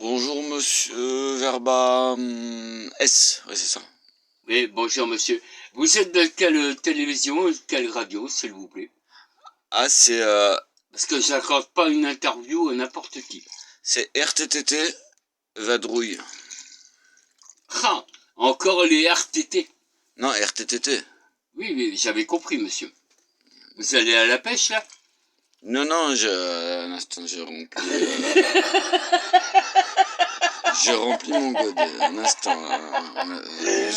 Bonjour monsieur Verba S, oui c'est ça. Oui, bonjour monsieur. Vous êtes de quelle télévision et quelle radio, s'il vous plaît? Ah c'est Parce que j'accorde pas une interview à n'importe qui. c'est RTTT Vadrouille. Ah, encore les RTT. Non RTTT. Oui, oui, j'avais compris, monsieur. Vous allez à la pêche, là? Non, un instant, j'ai rempli mon godet, un instant.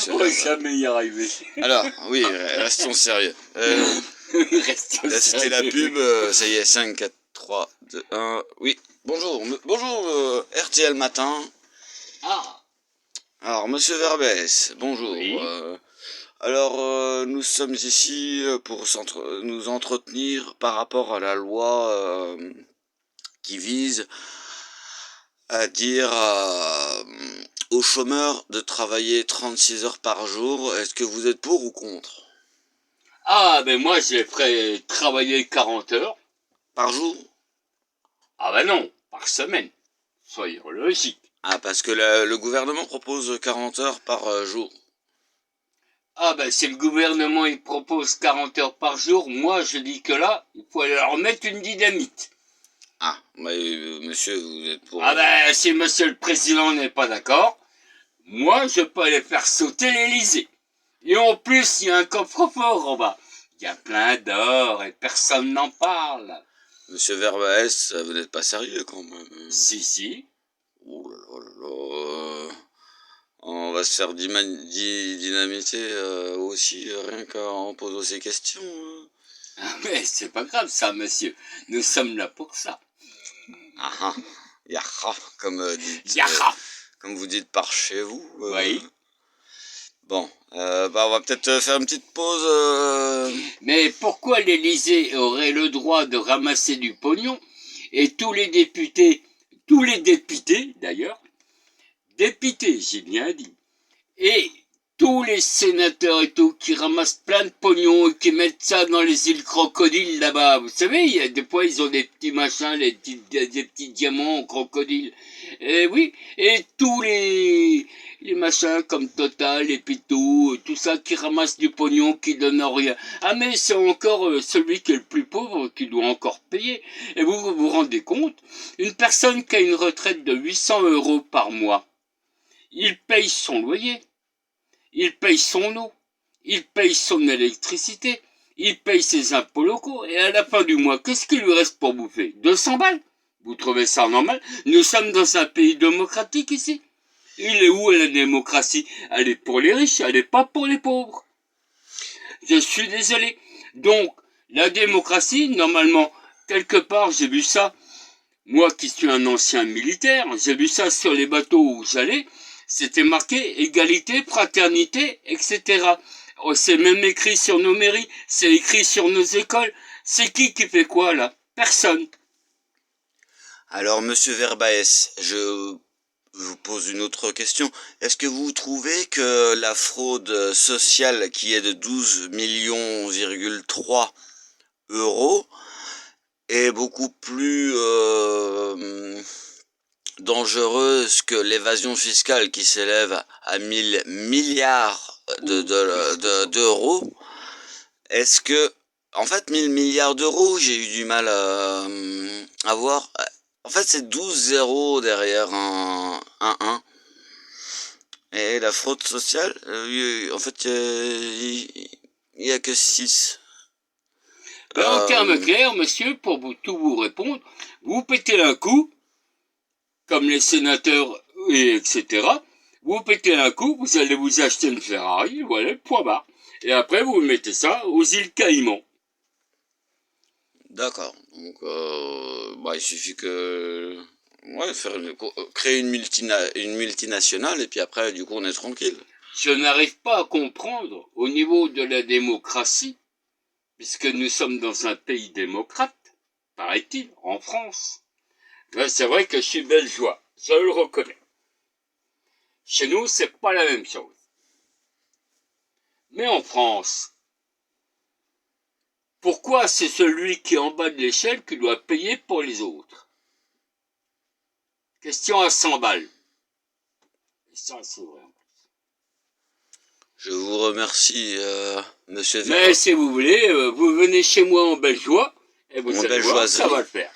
On va jamais y arriver. Alors, oui, restons sérieux. Restons Là, c'était la sérieux. pub, ça y est, 5, 4, 3, 2, 1, oui. Bonjour, RTL Matin. Ah, Alors, monsieur Verbès, bonjour. oui. Nous sommes ici pour nous entretenir par rapport à la loi qui vise à dire aux chômeurs de travailler 36 heures par jour. Est-ce que vous êtes pour ou contre? Ah, ben moi, j'ai ferais travailler 40 heures. Par jour? Ah ben non, par semaine. Soyons logiques. Ah, parce que le gouvernement propose 40 heures par jour. Ah ben si le gouvernement il propose 40 heures par jour, moi je dis que là, il faut leur mettre une dynamite. Ah, mais monsieur, vous êtes pour... Ah ben si monsieur le président n'est pas d'accord, moi je peux aller faire sauter l'Elysée. Et en plus, il y a un coffre-fort en bas. Il y a plein d'or et personne n'en parle. Monsieur Verbès, vous n'êtes pas sérieux quand même. Si. Oh là là. On va se faire dynamiter aussi, rien qu'en posant ces questions. Ah, mais c'est pas grave ça, monsieur. Nous sommes là pour ça. Ah ah, yaha, Yaha. comme vous dites par chez vous. Oui. Bon, on va peut-être faire une petite pause. Mais pourquoi l'Élysée aurait le droit de ramasser du pognon et tous les députés d'ailleurs, députés, j'ai bien dit, et tous les sénateurs et tout qui ramassent plein de pognon et qui mettent ça dans les îles crocodiles là-bas. Vous savez, il y a des fois ils ont des petits machins, des petits diamants en crocodile. Et oui, et tous les machins comme Total et Pitou, tout ça qui ramasse du pognon, qui donne rien. Ah mais c'est encore celui qui est le plus pauvre qui doit encore payer. Et vous vous rendez compte, une personne qui a une retraite de 800 € par mois, il paye son loyer, il paye son eau, il paye son électricité, il paye ses impôts locaux, et à la fin du mois, qu'est-ce qu'il lui reste pour bouffer? 200 balles? Vous trouvez ça normal? Nous sommes dans un pays démocratique ici. Il est où la démocratie? Elle est pour les riches, elle n'est pas pour les pauvres. Je suis désolé. Donc, la démocratie, normalement, quelque part, j'ai vu ça, moi qui suis un ancien militaire, j'ai vu ça sur les bateaux où j'allais, c'était marqué égalité, fraternité, etc. Oh, c'est même écrit sur nos mairies, c'est écrit sur nos écoles. C'est qui fait quoi là? Personne. Alors, monsieur Verbaes, je vous pose une autre question. Est-ce que vous trouvez que la fraude sociale qui est de 12 millions,3 euros est beaucoup plus dangereuse que l'évasion fiscale qui s'élève à 1000 milliards d'euros? Est-ce que, en fait, 1000 milliards d'euros, j'ai eu du mal à voir. En fait, c'est 12 zéros derrière un 1. Et la fraude sociale, en fait, il n'y a que 6. Ben, en termes clairs, monsieur, pour tout vous répondre, vous pétez un coup, comme les sénateurs, et etc. Vous pétez un coup, vous allez vous acheter une Ferrari, voilà, point barre. Et après, vous mettez ça aux îles Caïmans. D'accord. Donc, il suffit que... Ouais, créer une multinationale, et puis après, du coup, on est tranquille. Je n'arrive pas à comprendre, au niveau de la démocratie, puisque nous sommes dans un pays démocrate, paraît-il, en France. Ben, c'est vrai que je suis belgeois, je le reconnais. Chez nous, c'est pas la même chose. Mais en France, pourquoi c'est celui qui est en bas de l'échelle qui doit payer pour les autres? Question à 100 balles. Et ça, c'est vrai. Je vous remercie, monsieur Mais Verba. si vous voulez, vous venez chez moi en Belgeois, et vous En allez voir, ça belgeoiserie. va le faire.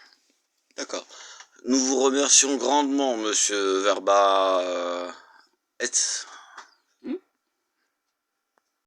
D'accord. Nous vous remercions grandement, monsieur Verba. Et